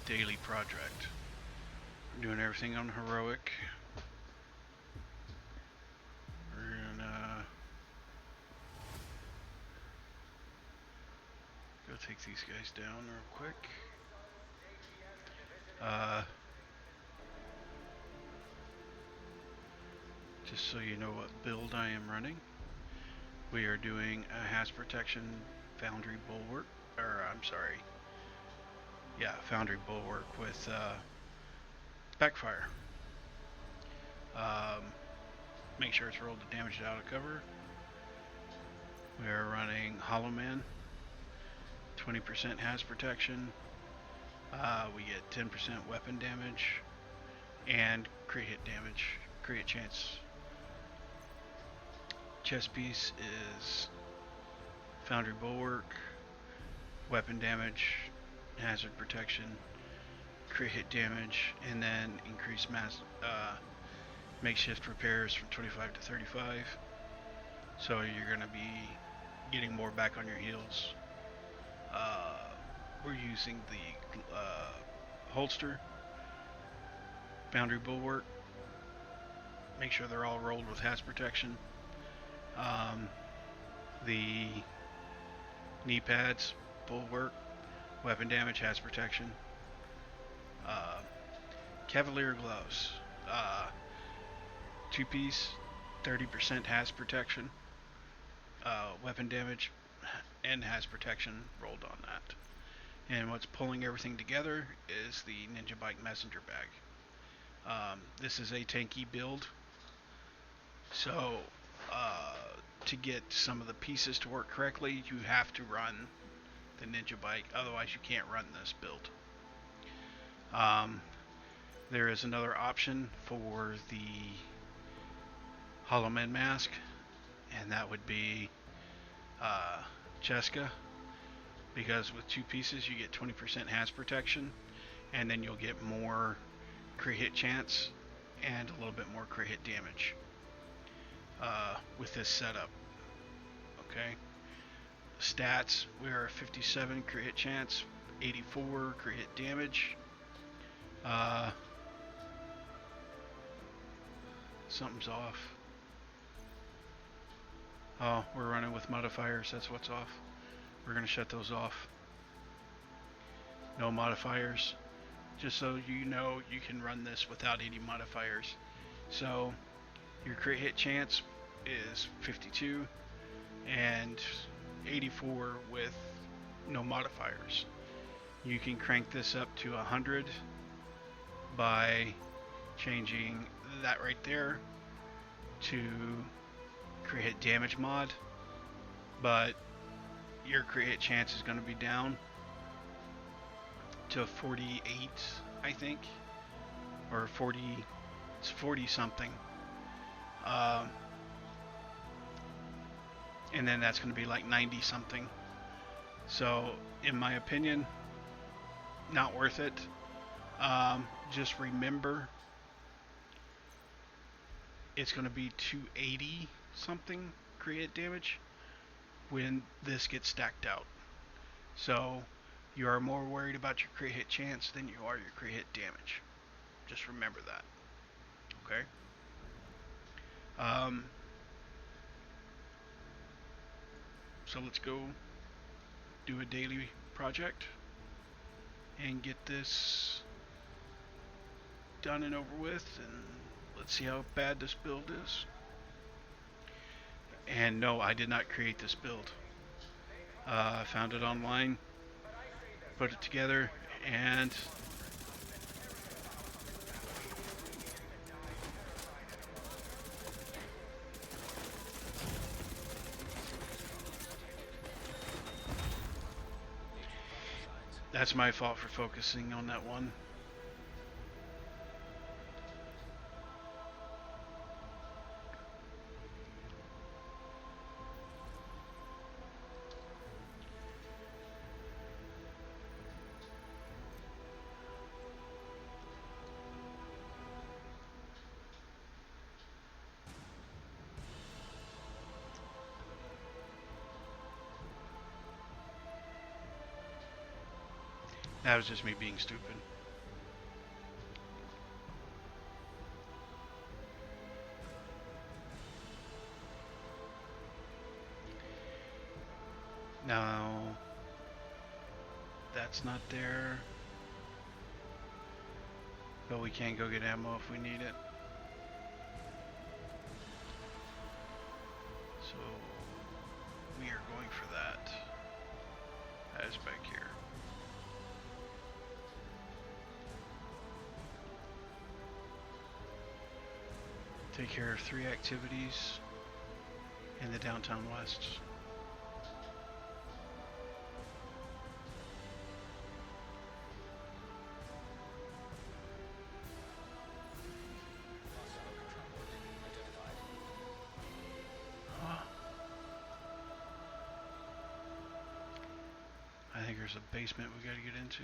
daily project. We're doing everything on heroic. We're gonna go take these guys down real quick. Just so you know what build I am running, we are doing a HAS protection Foundry Bulwark, Foundry Bulwark with backfire. Make sure it's rolled to damage out of cover. We are running Hollow Man, 20% HAS protection. We get 10% weapon damage and crit hit damage, crit hit chance. Chest piece is Foundry Bulwark, weapon damage, hazard protection, crit hit damage, and then increase makeshift repairs from 25 to 35. So you're going to be getting more back on your heals. We're using the holster, Foundry Bulwark. Make sure they're all rolled with HAS protection. The knee pads, Bulwark, weapon damage, HAS protection. Cavalier gloves, 2-piece, 30% HAS protection, weapon damage, and HAS protection rolled on that. And what's pulling everything together is the Ninja Bike Messenger bag. This is a tanky build, so to get some of the pieces to work correctly, you have to run the Ninja Bike, otherwise you can't run this build. There is another option for the Hollow Man mask, and that would be Cheska, because with 2 pieces you get 20% HAS protection, and then you'll get more crit hit chance and a little bit more crit hit damage with this setup. Okay, stats, we are 57 crit hit chance, 84 crit hit damage. Something's off. Oh, we're running with modifiers, that's what's off. We're going to shut those off. No modifiers. Just so you know, you can run this without any modifiers. So your crit hit chance is 52 and 84 with no modifiers. You can crank this up to 100 by changing that right there to crit hit damage mod, but your crit hit chance is going to be down to 48, I think, or 40. It's 40 something, and then that's going to be like 90 something. So in my opinion, not worth it. Just remember, it's going to be 280 something crit hit damage when this gets stacked out. So you are more worried about your crit hit chance than you are your crit hit damage. Just remember that. Okay? So let's go do a daily project and get this done and over with, and let's see how bad this build is. And no, I did not create this build. I found it online, put it together, and that's my fault for focusing on that one. That was just me being stupid. Now, that's not there. But we can go get ammo if we need it. So, we are going for that. That is back here. Take care of 3 activities in the downtown west. I think there's a basement we gotta get into.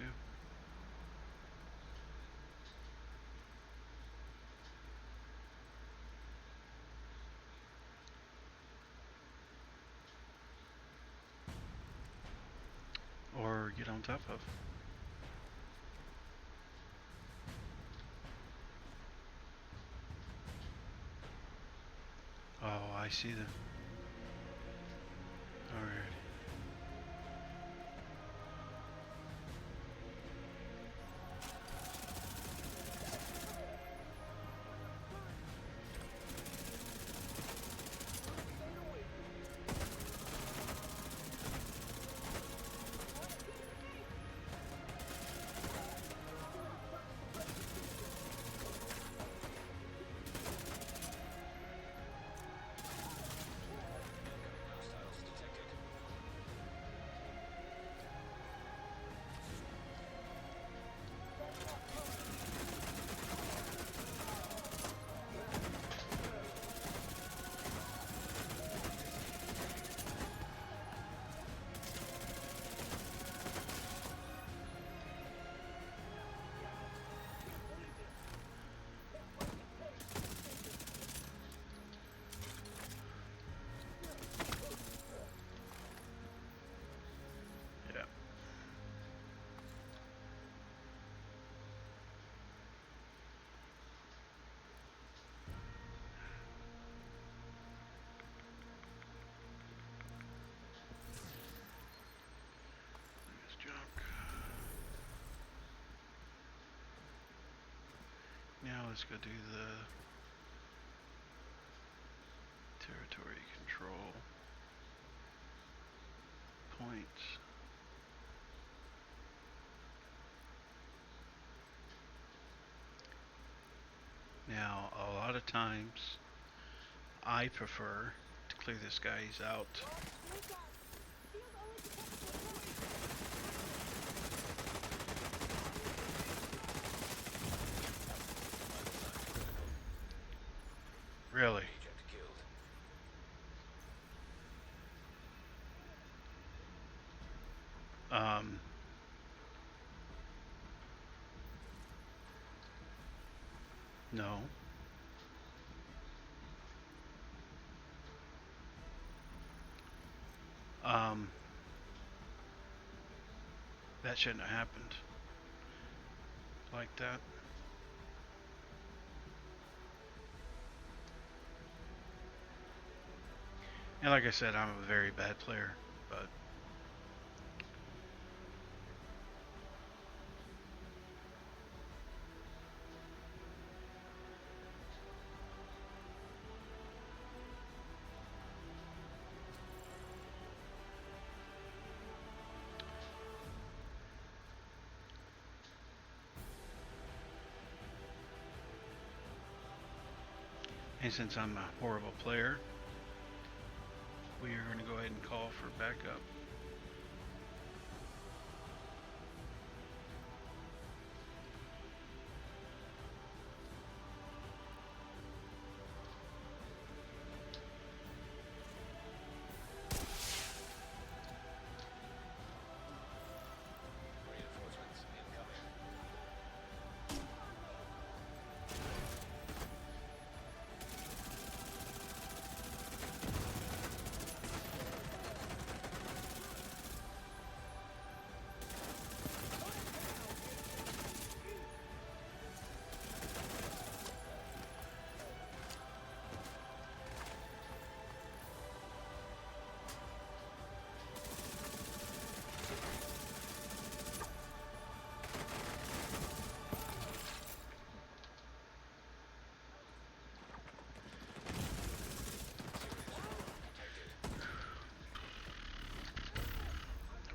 Or get on top of. Oh, I see them. Alright. Now let's go do the territory control points. Now, a lot of times I prefer to clear this guy's out. Really? No. That shouldn't have happened like that. And like I said, I'm a very bad player, but and since I'm a horrible player, we are going to go ahead and call for backup.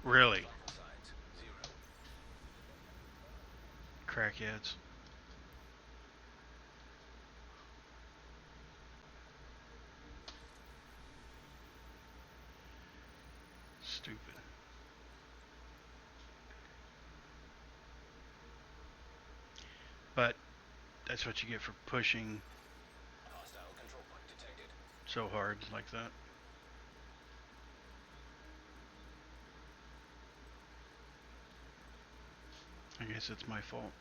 Really? Crackheads. Stupid. But that's what you get for pushing so hard like that. I guess it's my fault.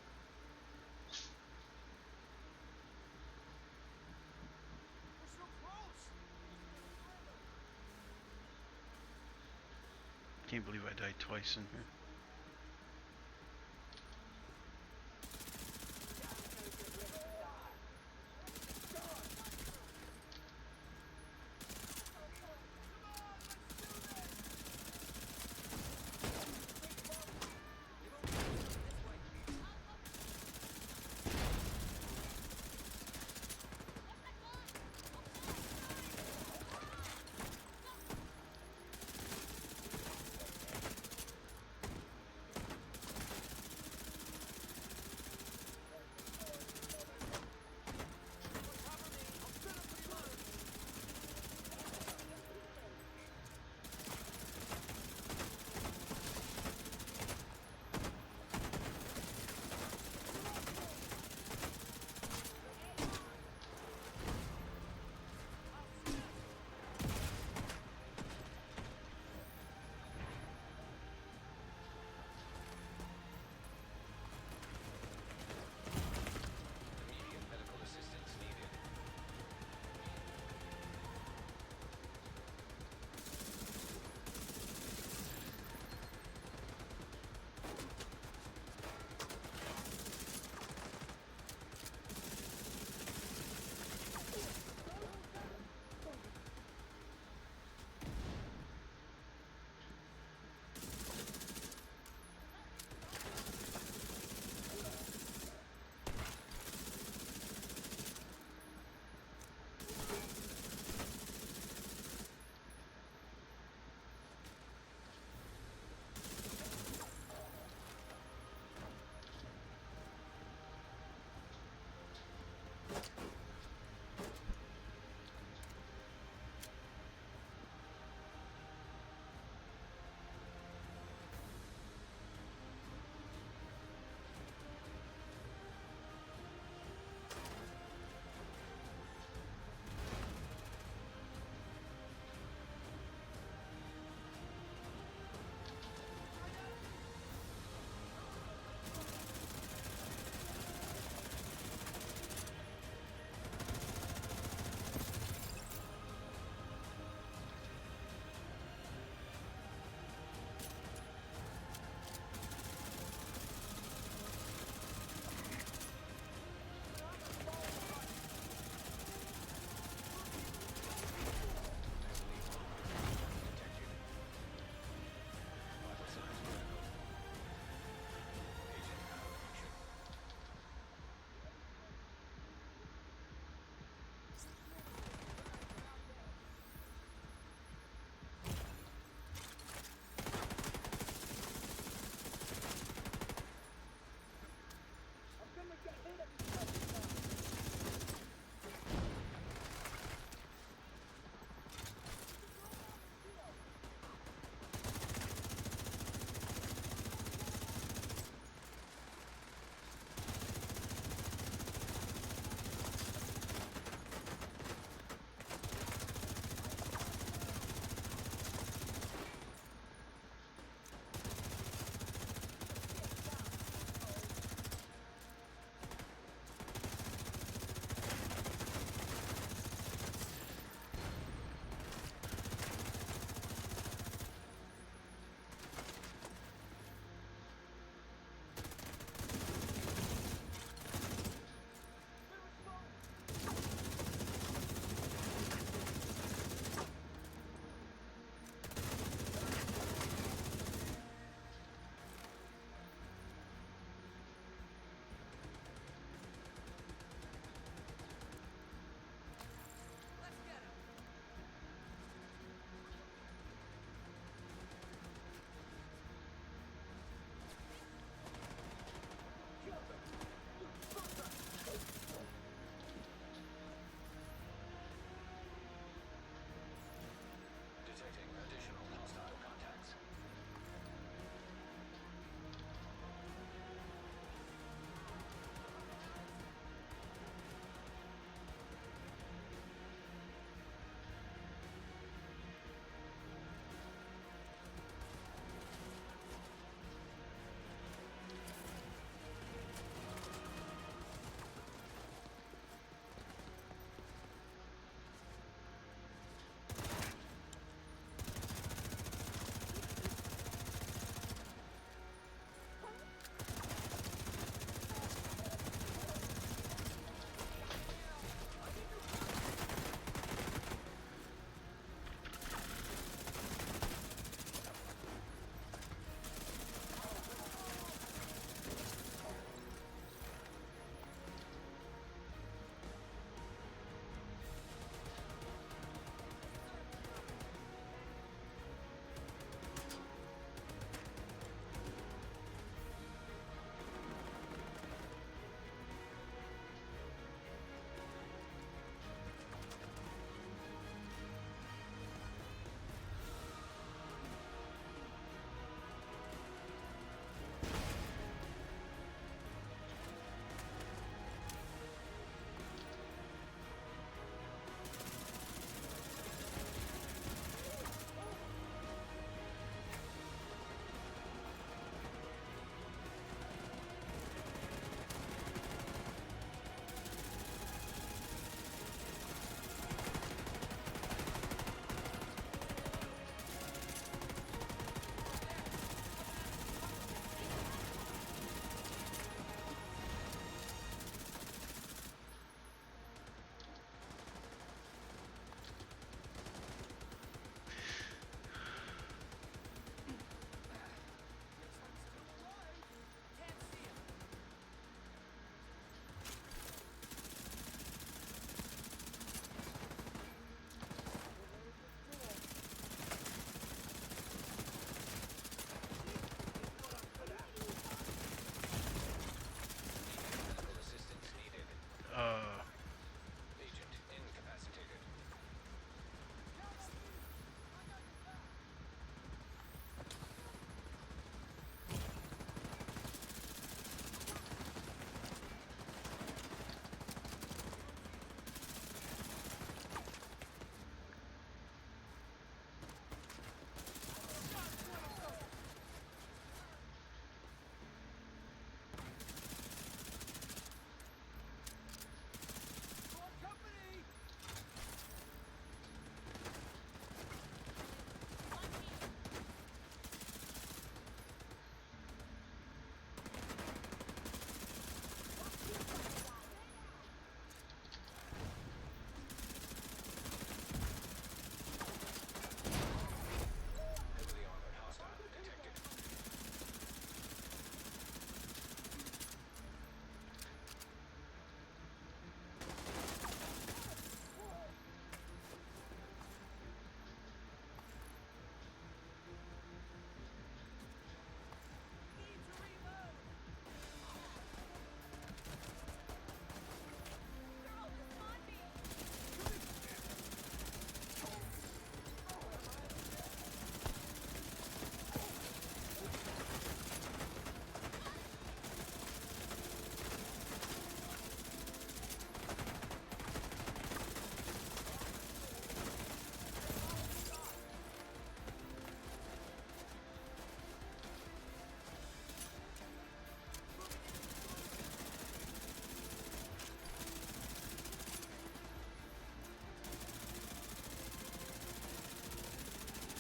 Can't believe I died twice in here.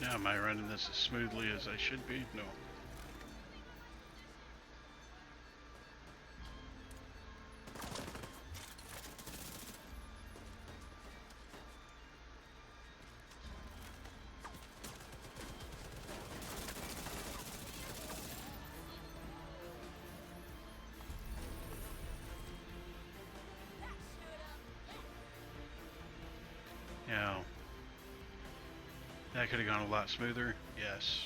Now, am I running this as smoothly as I should be? No. Now, that could have gone a lot smoother. Yes.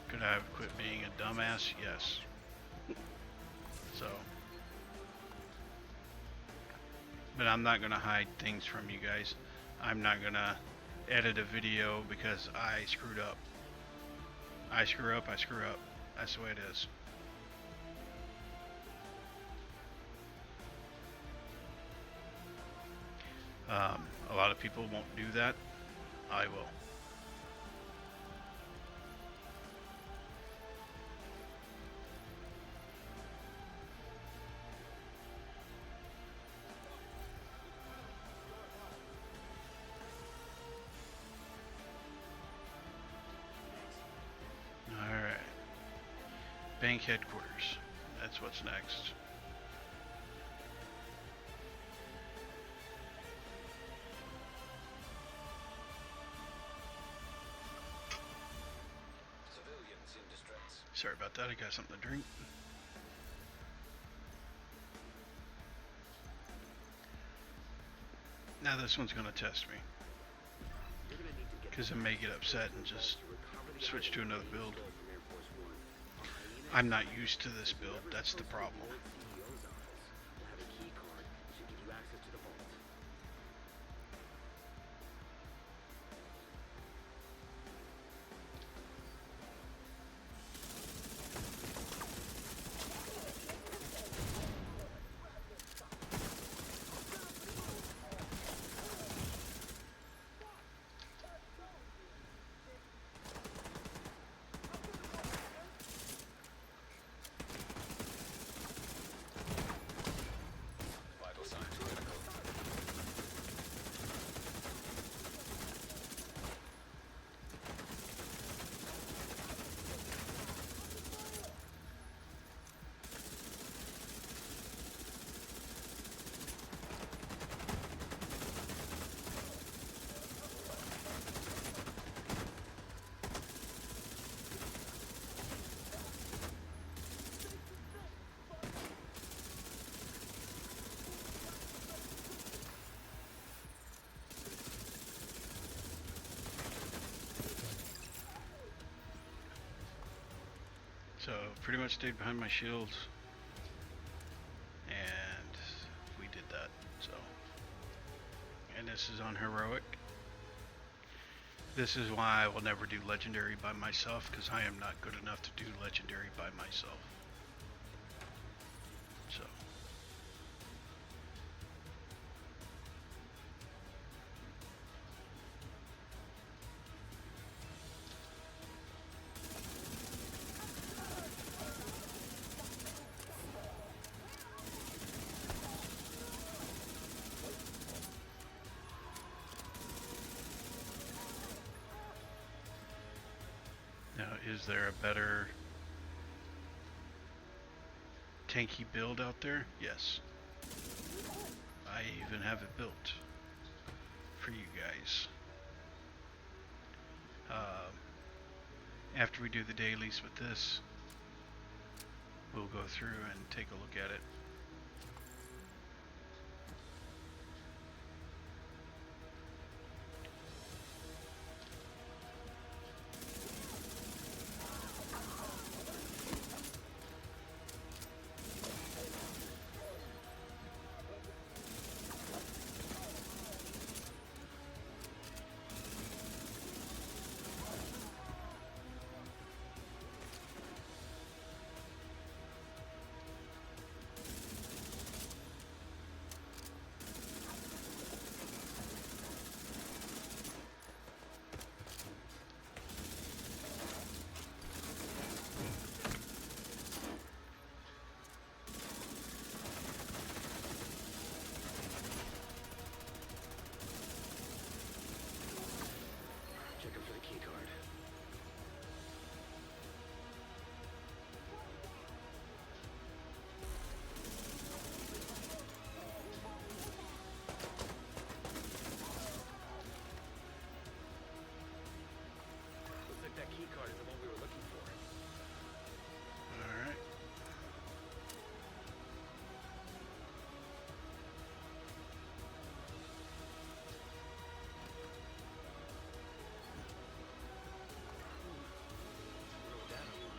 Could I have quit being a dumbass? Yes. So, but I'm not going to hide things from you guys. I'm not going to edit a video because I screwed up. I screw up, I screw up. That's the way it is. A lot of people won't do that. I will. Alright. Bank headquarters. That's what's next. Sorry about that, I got something to drink. Now this one's going to test me. Because I may get upset and just switch to another build. I'm not used to this build, that's the problem. So pretty much stayed behind my shields, and we did that. So, and this is on heroic. This is why I will never do legendary by myself, because I am not good enough to do legendary by myself. So. Now, is there a better tanky build out there? Yes. I even have it built for you guys. After we do the dailies with this, we'll go through and take a look at it.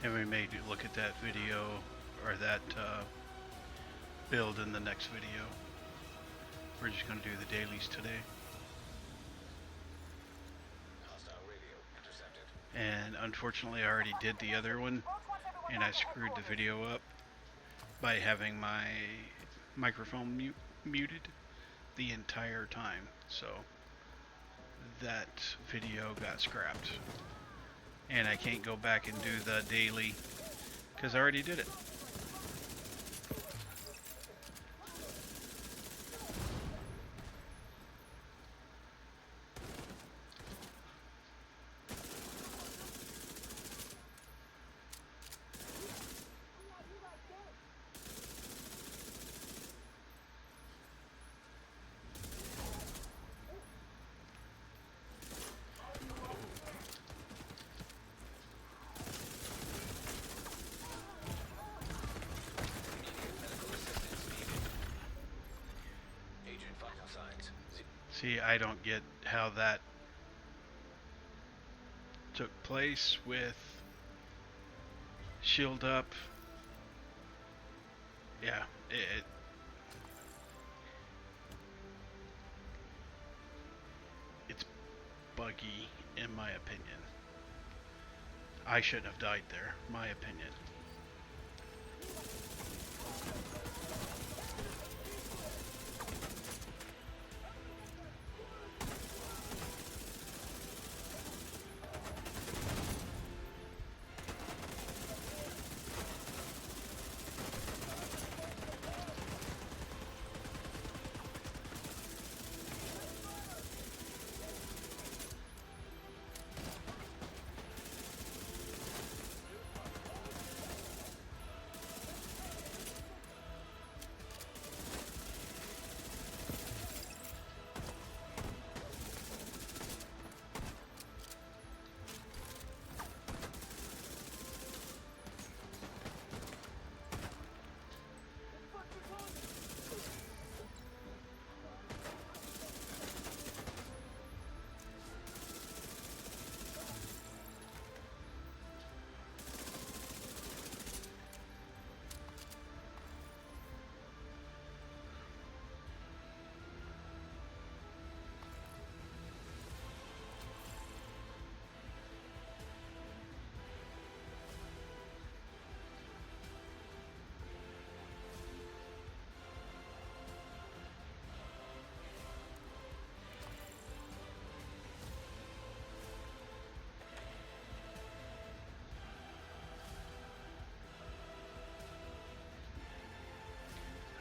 And we may look at that video or that build in the next video. We're just going to do the dailies today. And unfortunately I already did the other one and I screwed the video up by having my microphone muted the entire time. So that video got scrapped. And I can't go back and do the daily because I already did it. See, I don't get how that took place with shield up. Yeah, it's buggy in my opinion. I shouldn't have died there, my opinion.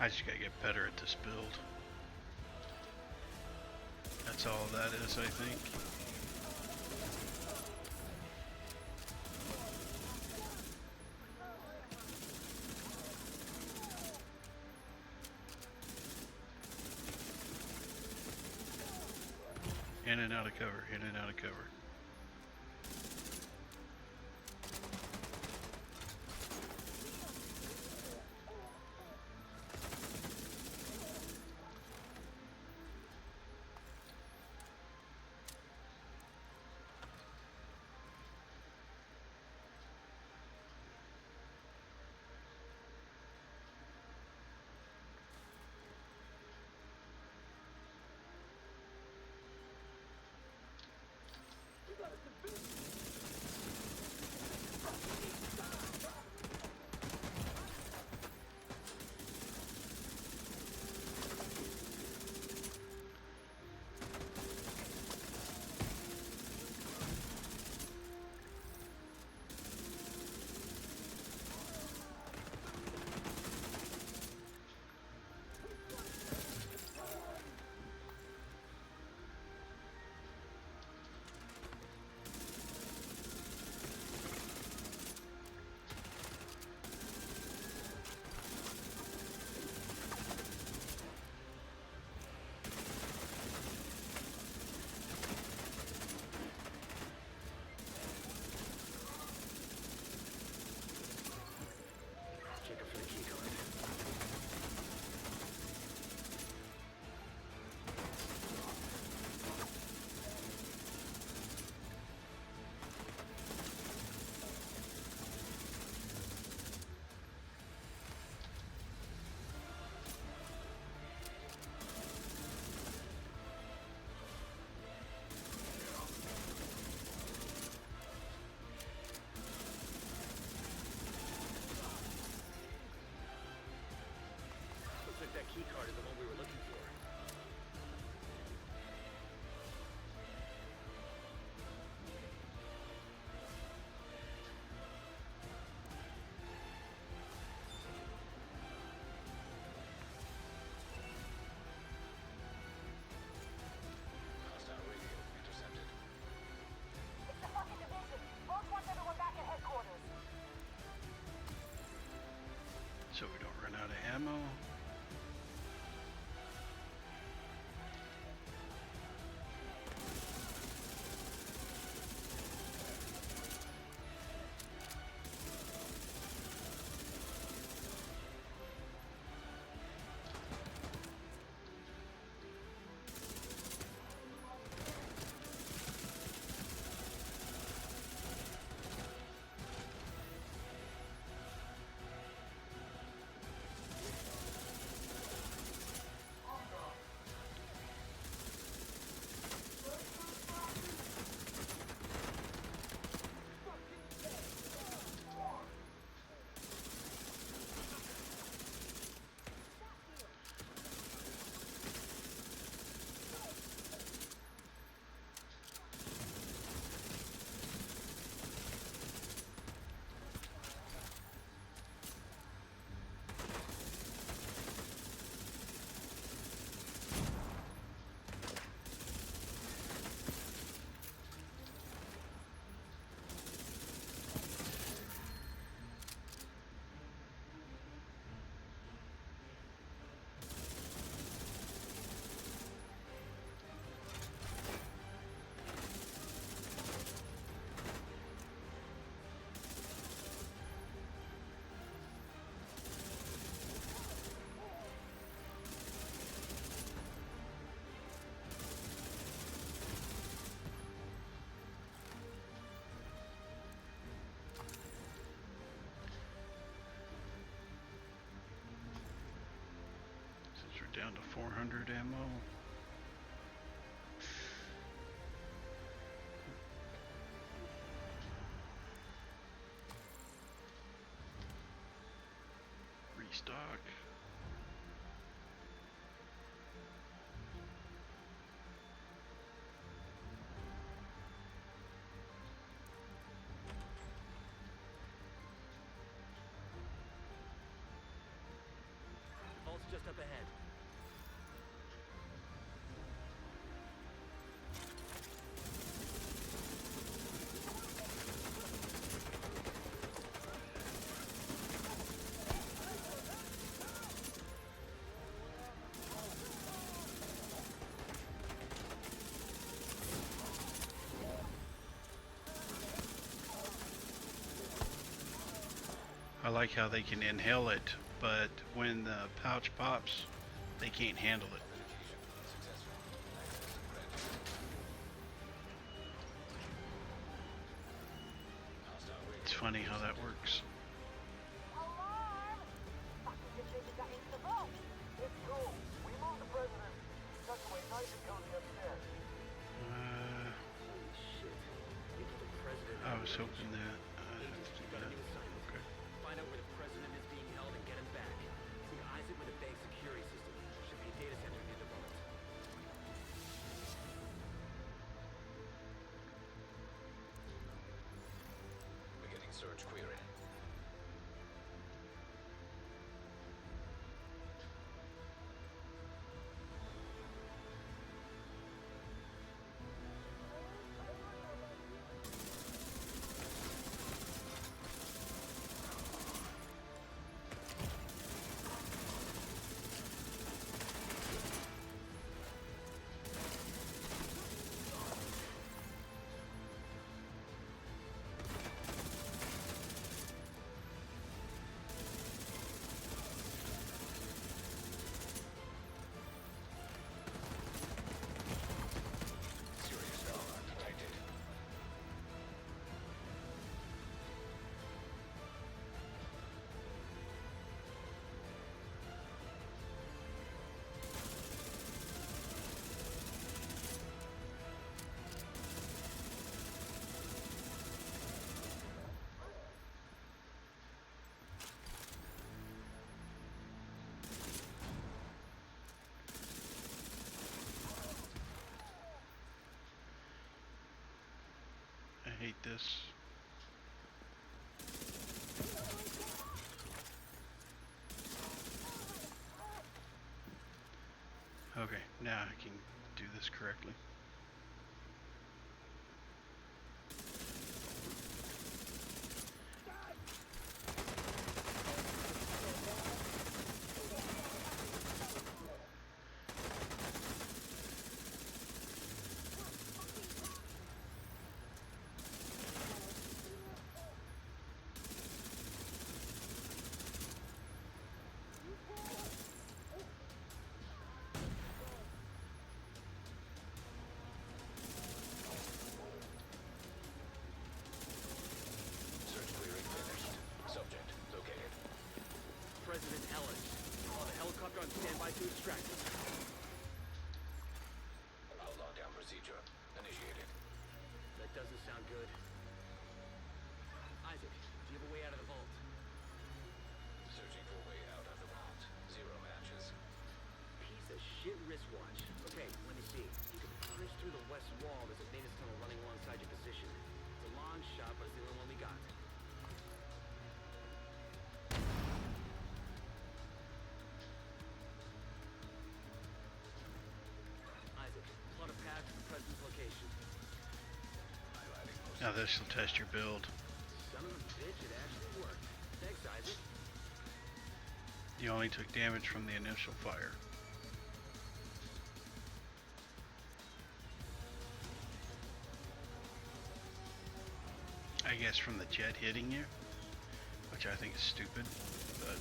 I just gotta get better at this build. That's all that is, I think. In and out of cover, in and out of cover. ammo. Down to 400 ammo. Restock. Vault's just up ahead. I like how they can inhale it, but when the pouch pops, they can't handle it. It's funny how that works. I was hoping that I'd have to do that. Okay. Find out where the president is being held and get him back. See Isaac with a bank security system. Should be a data center near the vault. Beginning search query. I hate this. Okay, now I can do this correctly. to extract it. Hull lockdown procedure initiated. That doesn't sound good. Isaac, do you have a way out of the vault? Searching for a way out of the vault. Zero matches. Piece of shit wristwatch. Okay, let me see. You can punch through the west wall. There's a maintenance tunnel running alongside your position. It's a long shot, but it's the only one we got. Isaac, plot a path to the President's location. Highlighting most. Now this will test your build. Son of a bitch, it actually worked. Thanks, Isaac. You only took damage from the initial fire. I guess from the jet hitting you, which I think is stupid, but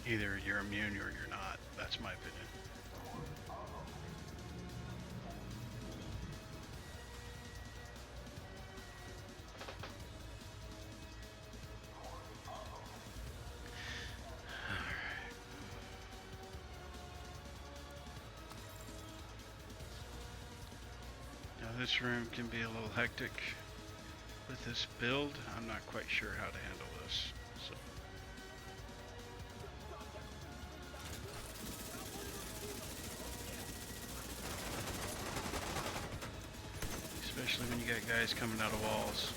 either you're immune or you're not. That's my opinion. Now this room can be a little hectic with this build. I'm not quite sure how to handle this. So especially when you got guys coming out of walls.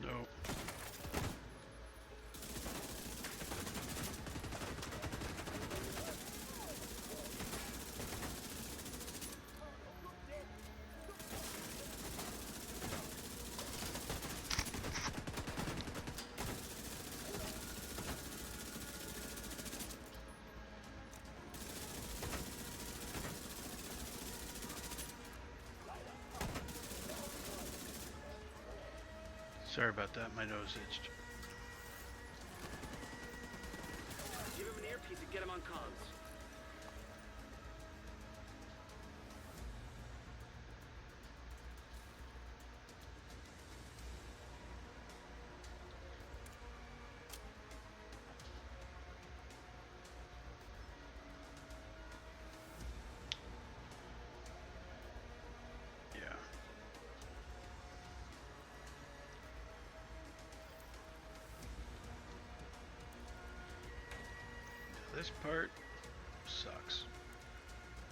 No. Sorry about that, my nose itched. Give him an earpiece and get him on comms. Yeah. This part sucks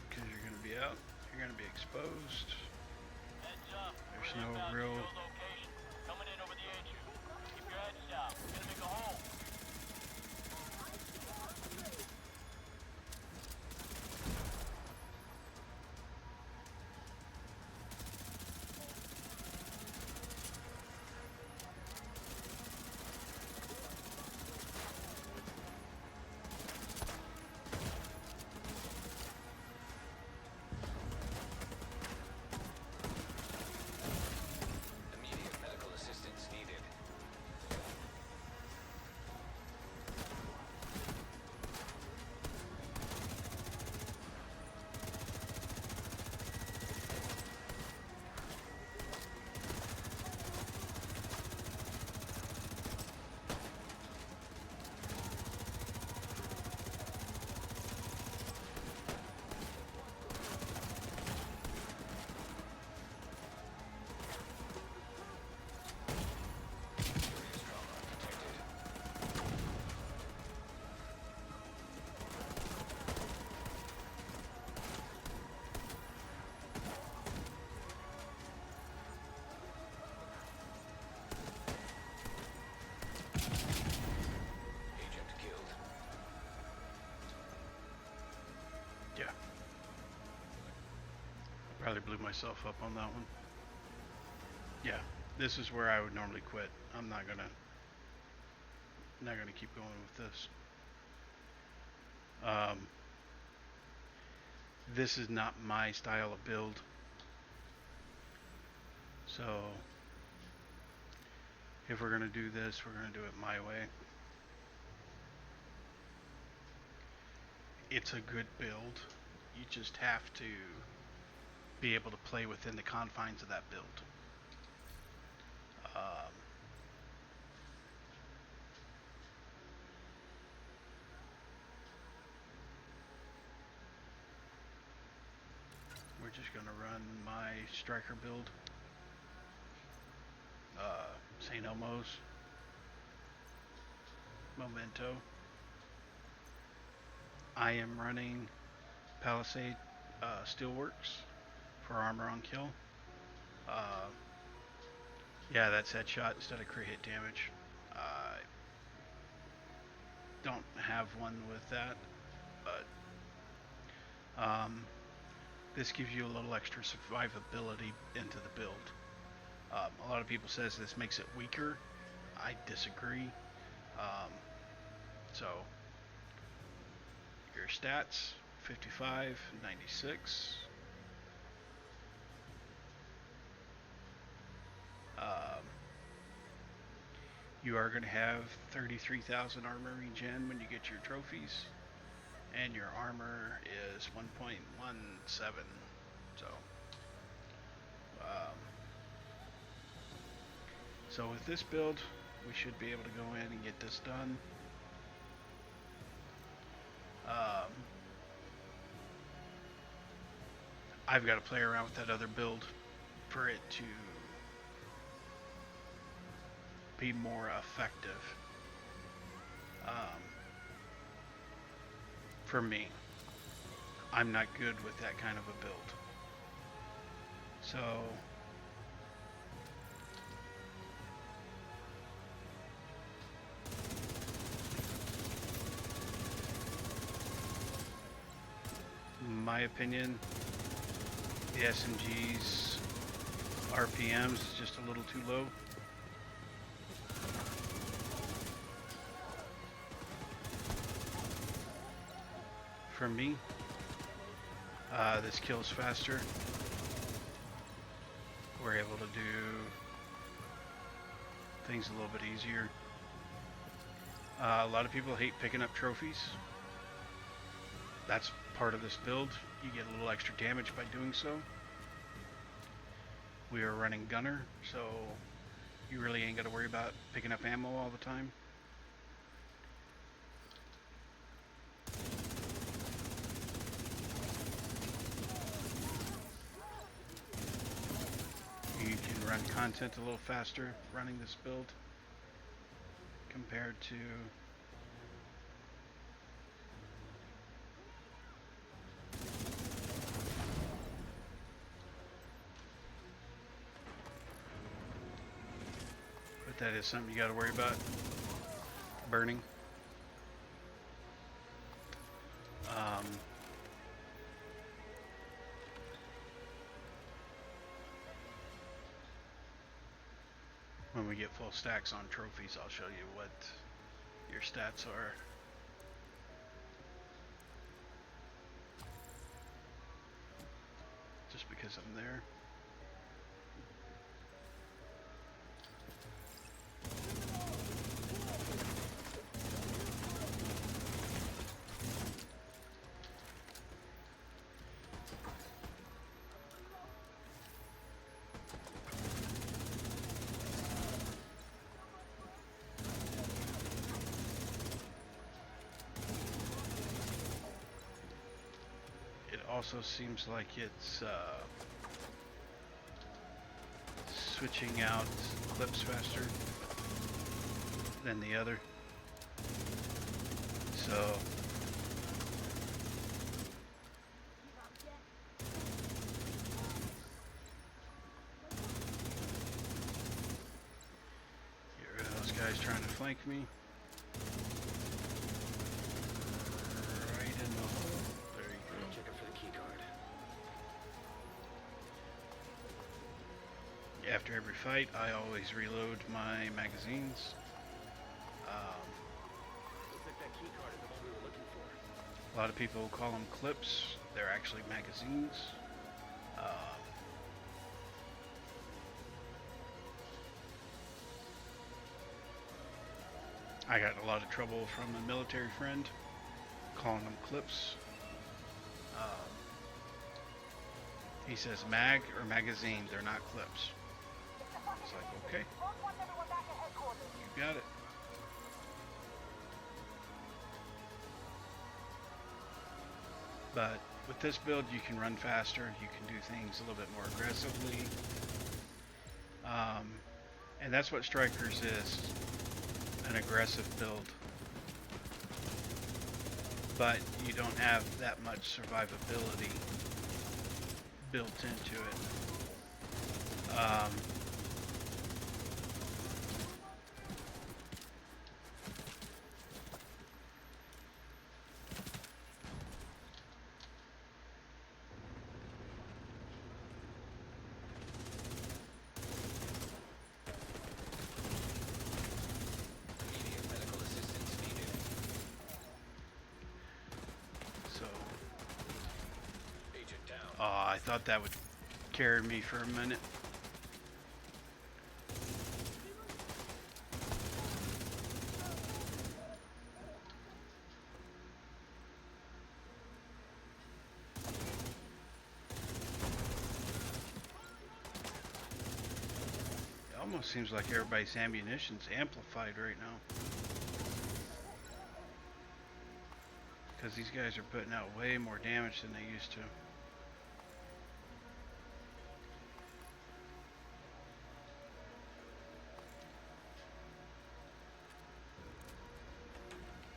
because you're going to be out, you're going to be exposed. Heads up. There's We're no inbound to real your location. Coming in over the HU. Keep your heads down. We're gonna make a hole. Probably blew myself up on that one. Yeah, this is where I would normally quit. I'm not gonna keep going with this. This is not my style of build. So if we're gonna do this, we're gonna do it my way. It's a good build. You just have to be able to play within the confines of that build. We're just gonna run my striker build. St. Elmo's, Memento. I am running Palisade Steelworks for armor on kill. Yeah, that's headshot instead of crit hit damage. I don't have one with that, but this gives you a little extra survivability into the build. A lot of people says this makes it weaker. I disagree. So your stats: 55, 96. You are going to have 33,000 armor regen when you get your trophies, and your armor is 1.17. So with this build, we should be able to go in and get this done. I've got to play around with that other build for it to be more effective. For me, I'm not good with that kind of a build. So in my opinion, the SMG's RPMs is just a little too low. For me, this kills faster. We're able to do things a little bit easier. A lot of people hate picking up trophies. That's part of this build. You get a little extra damage by doing so. We are running gunner, so you really ain't got to worry about picking up ammo all the time. You can run content a little faster running this build compared to that is something you got to worry about. Burning. When we get full stacks on trophies, I'll show you what your stats are. Just because I'm there. Also seems like it's switching out clips faster than the other. So get rid of those guys trying to flank me. Right in the hole. There you go. Checking for the key card. after every fight, I always reload my magazines. Looks like that key card is the one we were looking for. A lot of people call them clips. They're actually magazines. I got a lot of trouble from a military friend calling them clips. He says mag or magazine, they're not clips. It's like, okay, you got it. But with this build, you can run faster. You can do things a little bit more aggressively. And that's what Strikers is, an aggressive build. But you don't have that much survivability built into it. Immediate medical assistance needed. So, Agent down. I thought that would carry me for a minute. It almost seems like everybody's ammunition's amplified right now. Because these guys are putting out way more damage than they used to.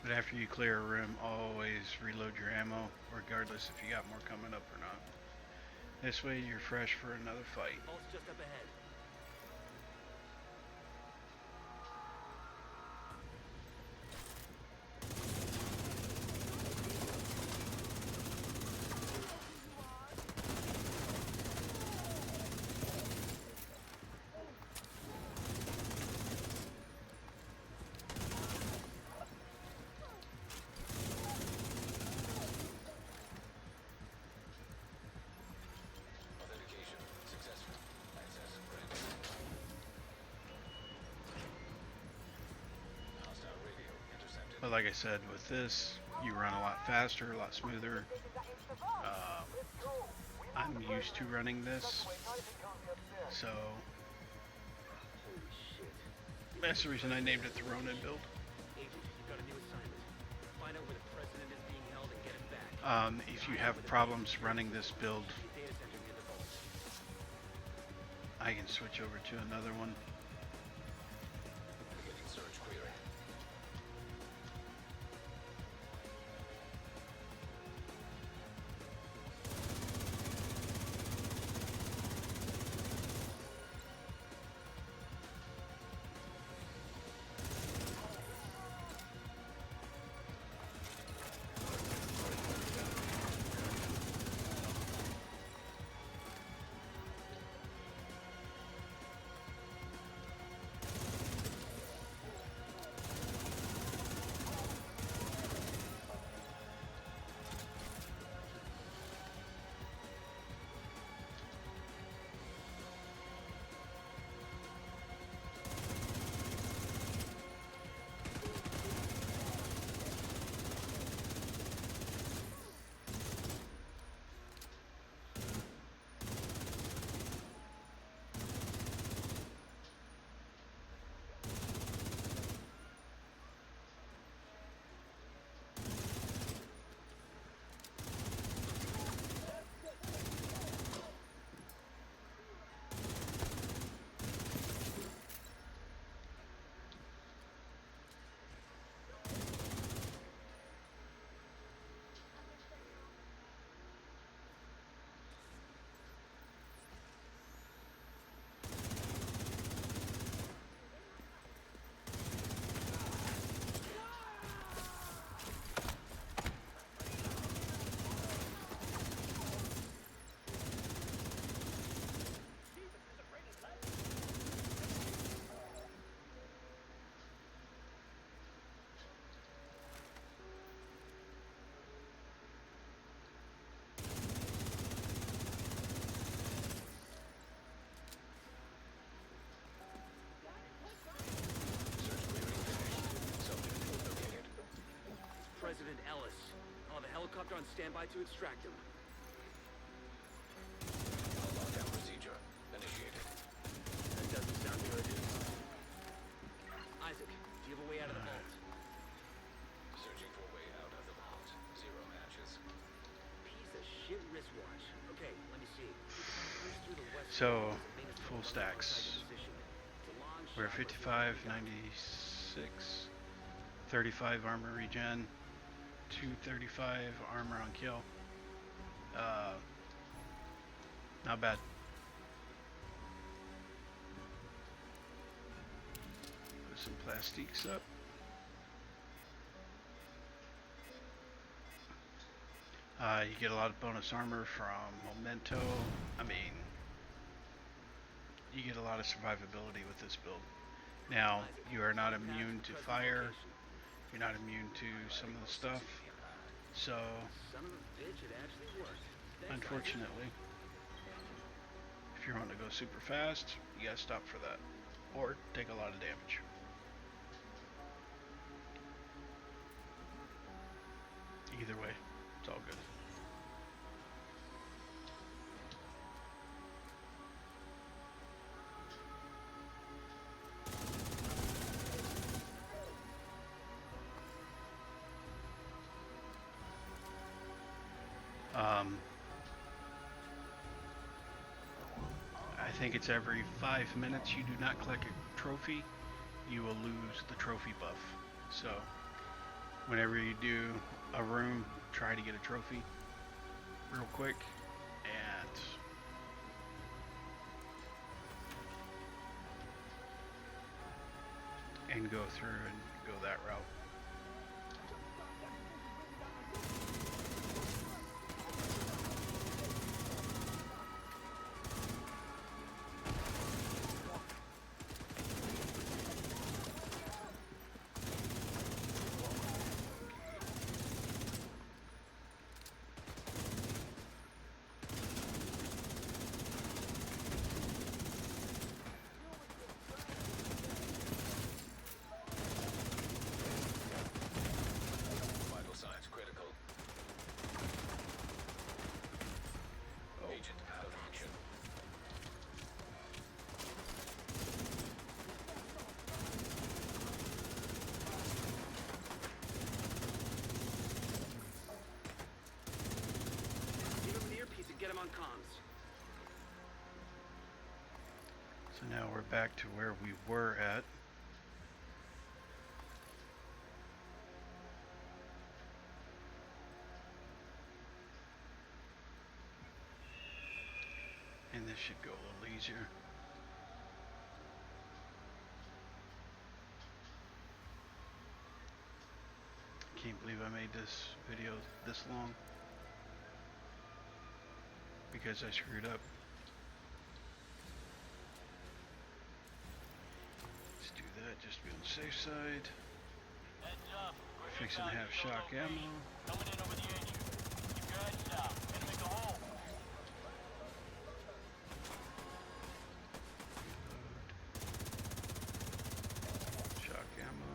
But after you clear a room, always reload your ammo, regardless if you got more coming up or not. This way you're fresh for another fight. Bolt's just up ahead. Authentication successful. Access granted. Hostile radio intercepted. But like I said, with this, you run a lot faster, a lot smoother. I'm used to running this, so Holy shit. that's the reason I named it the Ronin build. Agent, you've got a new assignment. Find out where the president is being held and get him back. If you have problems running this build, Data center near the vault. I can switch over to another one. Beginning search query. Helicopter on standby to extract him. Lockdown procedure initiated. That doesn't sound good. Isaac, do you have a way out of the vault? Searching for a way out of the vault. Zero matches. Piece of shit wristwatch. Okay, let me see. Push through the west So, wall, there's a maintenance full tunnel stacks. outside your position. It's a long We're shot, but 55, it's the only one we got. 96, 35 armor regen, 235 armor on kill. Not bad. Put some plastiques up. You get a lot of bonus armor from Memento. I mean, you get a lot of survivability with this build. Now, you are not immune to fire. You're not immune to some of the stuff. So, Son of a bitch, it actually worked. Thanks, unfortunately, if you want to go super fast, you gotta stop for that. Or take a lot of damage. Either way, it's all good. I think it's every 5 minutes you do not collect a trophy, you will lose the trophy buff. So, whenever you do a room, try to get a trophy real quick and go through and go that route. Vital signs critical. Agent out of action. Give him an earpiece and get him on comms. So now we're back to where we were at. And this should go a little easier. Can't believe I made this video this long because I screwed up. Let's do that just to be on the safe side. Heads up. We're Fixing to inbound have to your shock location. ammo. Coming in over the HQ. Keep your heads down. Gonna make a hole. Shock ammo.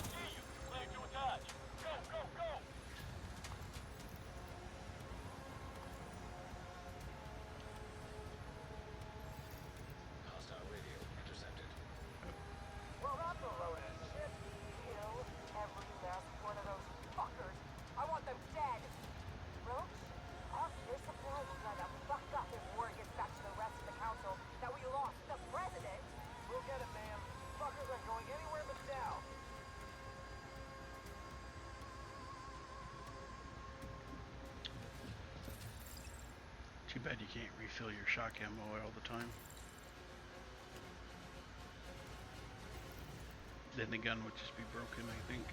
See you. Clear to attach. Go, go, go. Hostile radio intercepted. Well, that's a load of shit. Kill every last one of those fuckers. I want them dead. Roach, our air supply will kind of fucked up if word gets back to the rest of the council that we lost the president. We'll get it, ma'am. Fuckers aren't going anywhere but down. Too bad you can't refill your shock ammo all the time. Then the gun would just be broken, I think.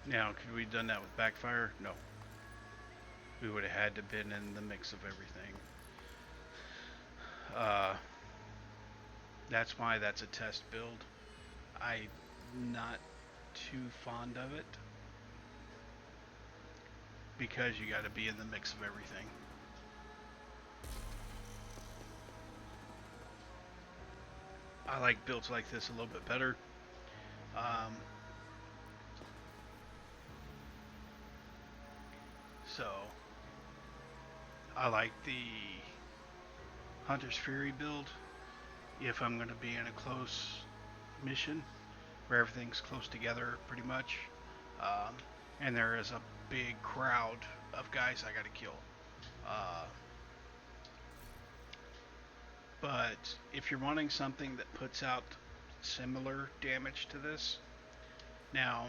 Now, could we have done that with backfire? No. We would have had to been in the mix of everything. That's why that's a test build. I'm not too fond of it because you got to be in the mix of everything. I like builds like this a little bit better. So I like the Hunter's Fury build if I'm going to be in a close mission where everything's close together pretty much, and there is a big crowd of guys I got to kill. But if you're wanting something that puts out similar damage to this, now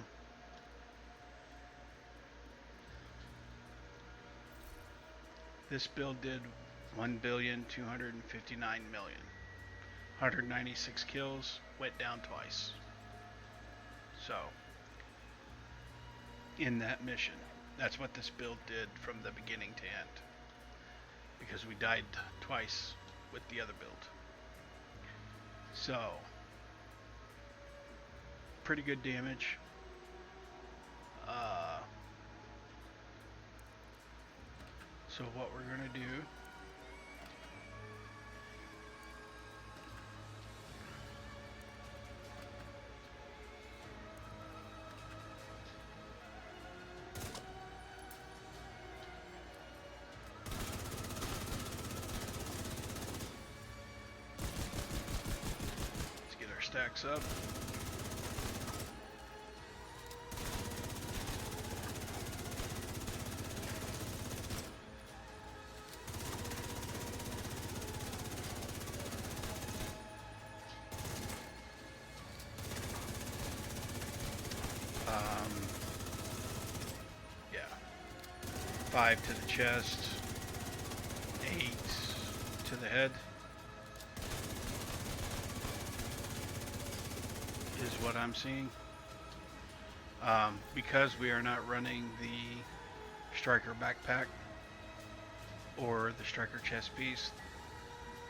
this build did 1,259,000,000. 196 kills, went down twice. So, in that mission, that's what this build did from the beginning to end. Because we died twice with the other build. So, pretty good damage. So what we're gonna do stacks up. Yeah. 5 to the chest, 8 to the head. Is what I'm seeing. Because we are not running the striker backpack or the striker chest piece,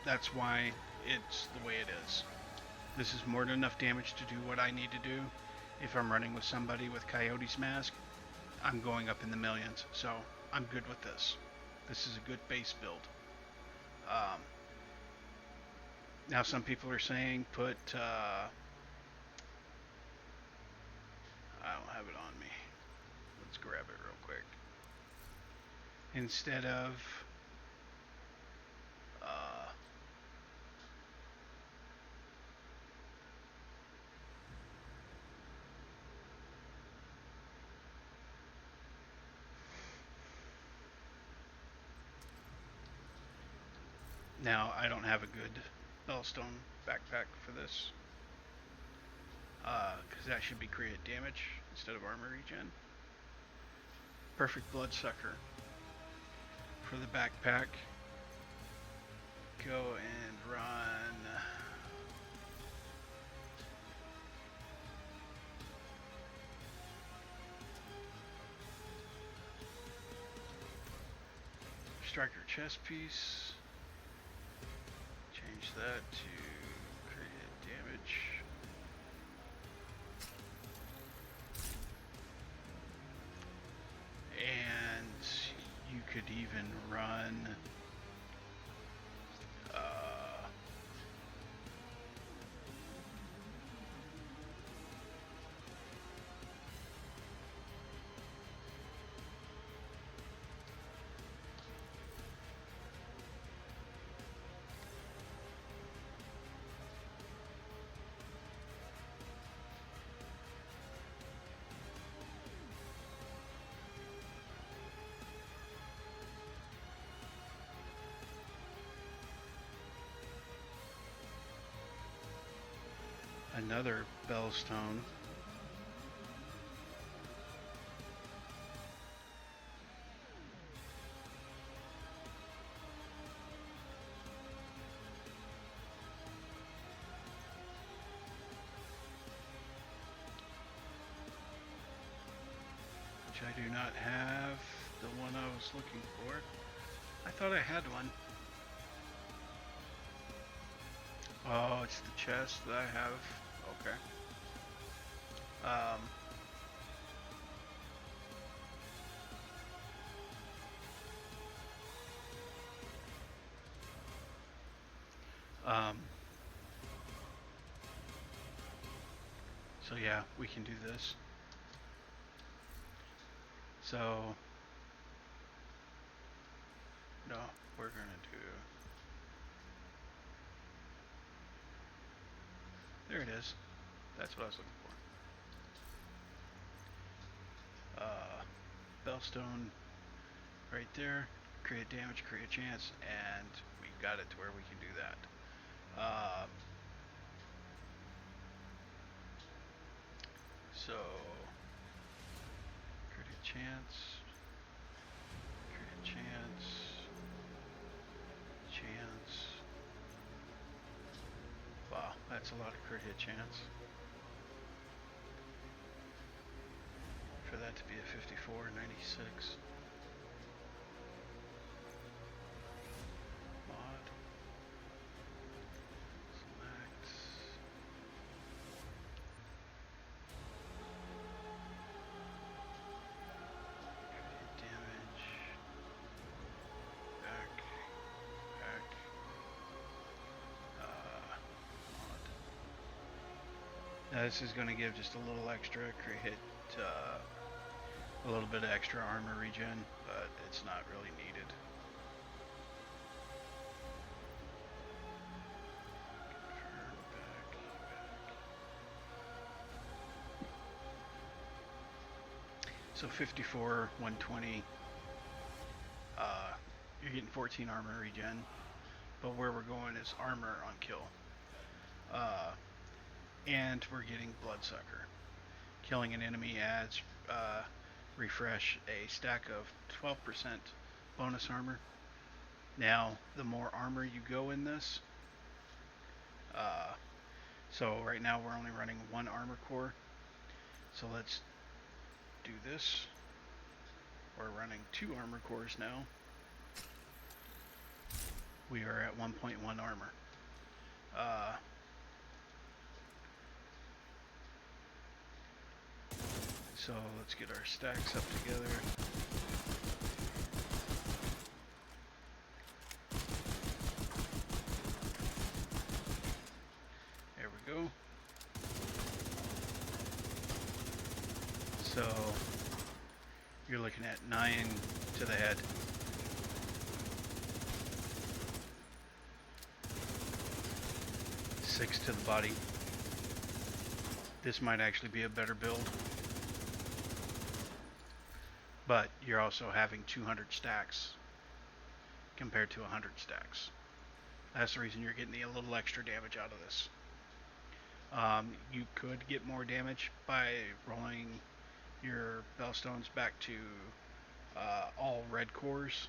that's why it's the way it is. This is more than enough damage to do what I need to do. If I'm running with somebody with Coyote's mask, I'm going up in the millions, so I'm good with this. This is a good base build. Now some people are saying put I don't have it on me. Let's grab it real quick. Instead of now I don't have a good Bellstone backpack for this. Because that should be create damage instead of armor regen. Perfect Bloodsucker for the backpack. Go and run striker chest piece. Change that to create damage. And you could even run another Bellstone. which I do not have the one I was looking for. I thought I had one. Oh, it's the chest that I have. Okay. Um, so yeah, we can do this. So, no, we're gonna do, there it is. That's what I was looking for. Bellstone right there. Create damage, create chance, and we got it to where we can do that. So, create chance, create chance, chance. Wow, that's a lot of crit hit chance. For that to be a 54, 96. Mod. Select. Create damage. Back. Back. Mod. Now this is going to give just a little extra crit hit, a little bit of extra armor regen, but it's not really needed. Confirm back. So 54, 120. You're getting 14 armor regen, but where we're going is armor on kill. And we're getting Bloodsucker. Killing an enemy adds refresh a stack of 12% bonus armor. Now, the more armor you go in this, so right now we're only running one armor core. So let's do this. We're running 2 armor cores now. We are at 1.1 armor. So let's get our stacks up together. There we go. So you're looking at 9 to the head. Six to the body. This might actually be a better build. But you're also having 200 stacks compared to 100 stacks. That's the reason you're getting a little extra damage out of this. You could get more damage by rolling your Bellstones back to all red cores,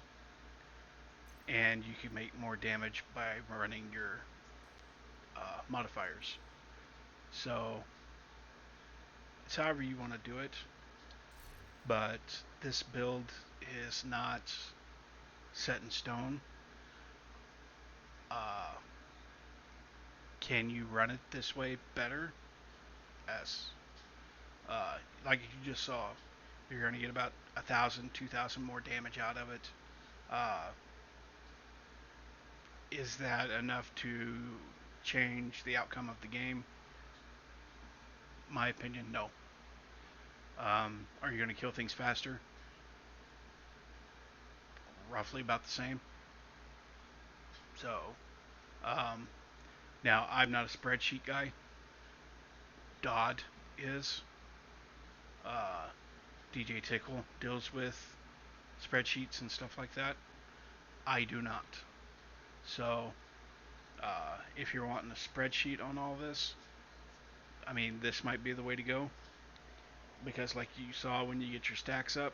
and you can make more damage by running your modifiers. So it's however you want to do it, but this build is not set in stone. Can you run it this way better? Yes. Like you just saw, you're going to get about 1,000, 2,000 more damage out of it. Is that enough to change the outcome of the game? My opinion, no. Are you going to kill things faster? Roughly about the same. So, now I'm not a spreadsheet guy. Dodd is. DJ Tickle deals with spreadsheets and stuff like that. I do not. So, if you're wanting a spreadsheet on all this, I mean, this might be the way to go. Because like you saw when you get your stacks up,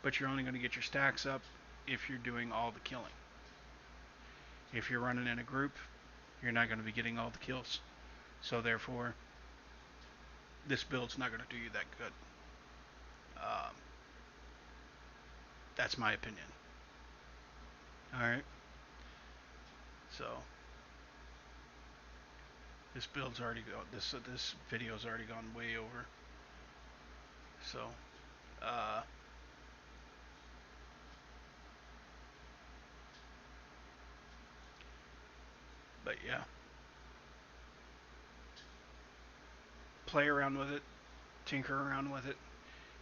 but you're only going to get your stacks up if you're doing all the killing. If you're running in a group, you're not going to be getting all the kills. So therefore, this build's not going to do you that good. That's my opinion. All right. So this build's already go. This video's already gone way over. So, uh, but yeah, play around with it, tinker around with it.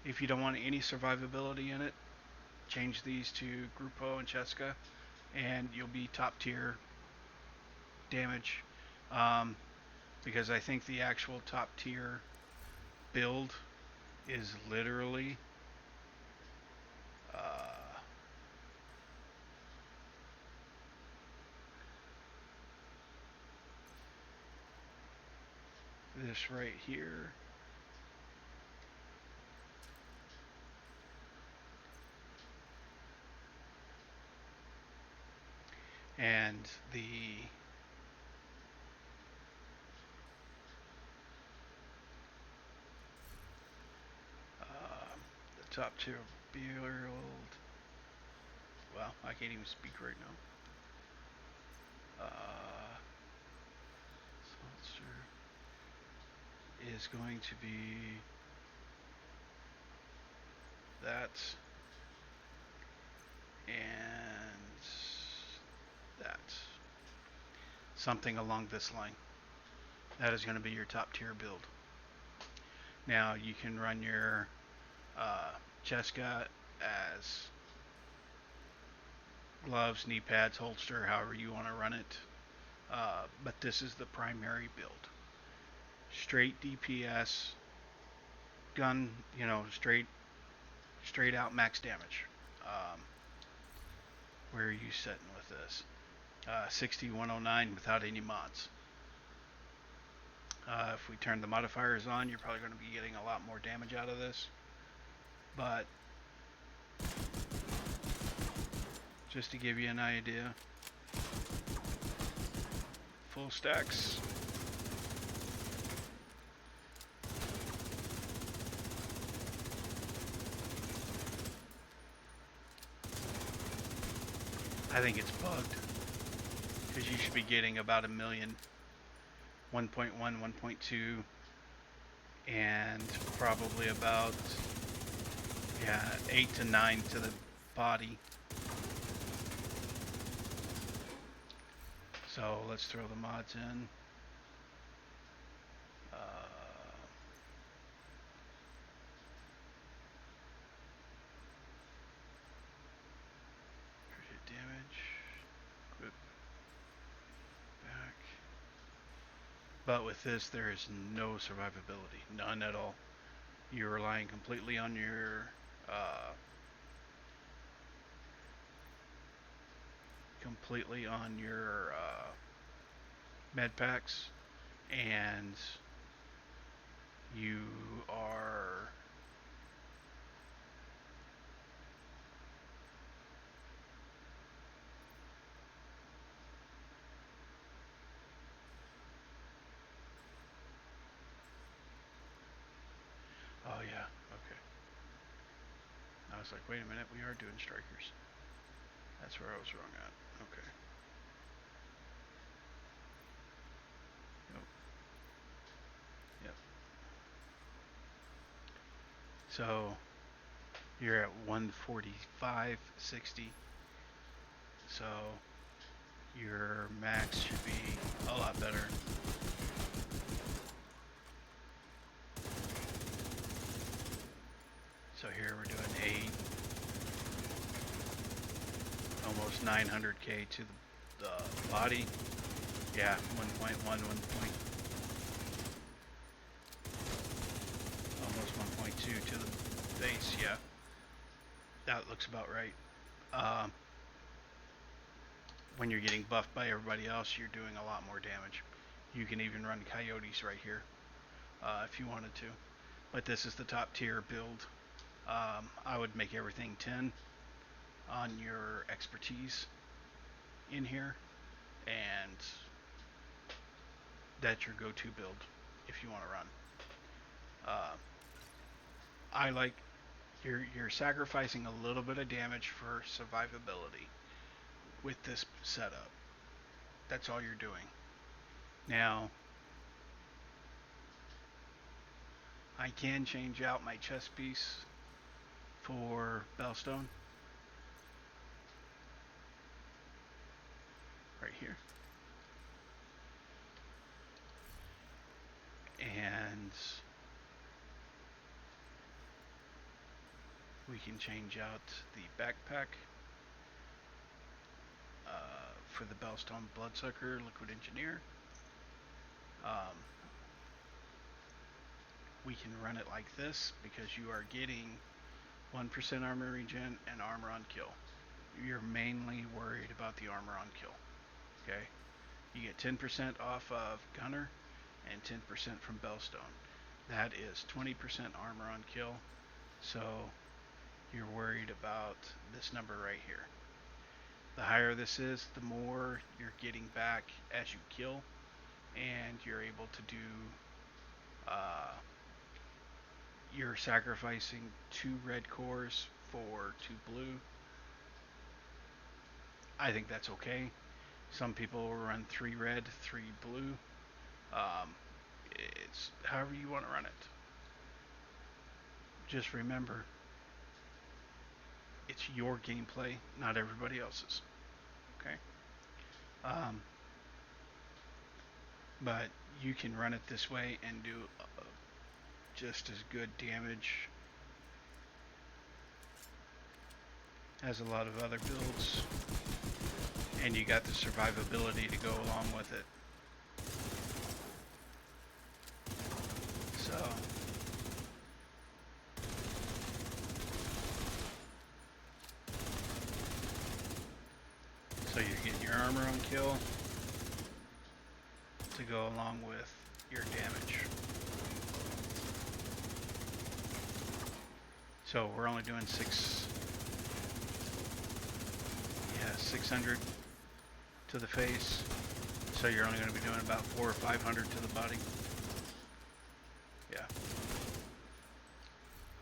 If you don't want any survivability in it, change these to Grupo and Cheska, and you'll be top tier damage. Because I think the actual top tier build is literally this right here. And the top tier build. Well, I can't even speak right now. Sponsor is going to be that and that. Something along this line. That is going to be your top tier build. Now you can run your Cheska as gloves, knee pads, holster, however you want to run it. But this is the primary build. Straight DPS, gun, straight out max damage. Where are you sitting with this? 6109 without any mods. If we turn the modifiers on, you're probably going to be getting a lot more damage out of this. But just to give you an idea, full stacks. I think it's bugged because you should be getting about 1 million, 1.1, 1.2, and probably about 8 to 9 to the body. So let's throw the mods in. Crit damage. Equip. Back. But with this, there is no survivability. None at all. You're relying completely on your med packs, and you are oh yeah, okay. I was like, wait a minute, we are doing strikers. That's where I was wrong at. Okay. Yep. So you're at 145.60. So your max should be a lot better. So here we're doing almost 900k to the body. Yeah, 1.1, almost 1.2 to the base. Yeah, that looks about right. When you're getting buffed by everybody else, you're doing a lot more damage. You can even run coyotes right here if you wanted to. But this is the top tier build. I would make everything 10 on your expertise in here, and that's your go-to build if you want to run. I like You're sacrificing a little bit of damage for survivability with this setup. That's all you're doing. Now, I can change out my chest piece for Bellstone. Right here. And we can change out the backpack for the Bellstone Bloodsucker Liquid Engineer. We can run it like this because you are getting 1% armor regen and armor on kill. You're mainly worried about the armor on kill. Okay? You get 10% off of Gunner and 10% from Bellstone. That is 20% armor on kill. So you're worried about this number right here. The higher this is, the more you're getting back as you kill, and you're able to do you're sacrificing 2 red cores for 2 blue. I think that's okay. Some people will run 3 red, 3 blue. It's however you want to run it. Just remember, it's your gameplay, not everybody else's. Okay? But you can run it this way and do just as good damage as a lot of other builds, and you got the survivability to go along with it. So you're getting your armor on kill to go along with your damage. So we're only doing 600 to the face. So you're only going to be doing about 400 or 500 to the body.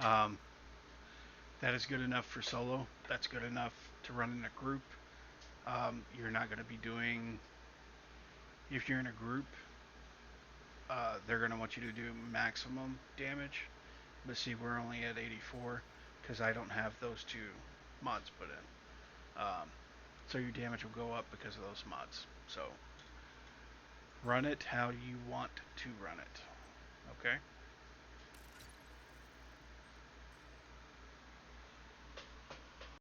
Yeah. That is good enough for solo. That's good enough to run in a group. You're not going to be doing, if you're in a group, they're going to want you to do maximum damage. But see, we're only at 84 because I don't have those 2 mods put in. So your damage will go up because of those mods. So run it how you want to run it. Okay?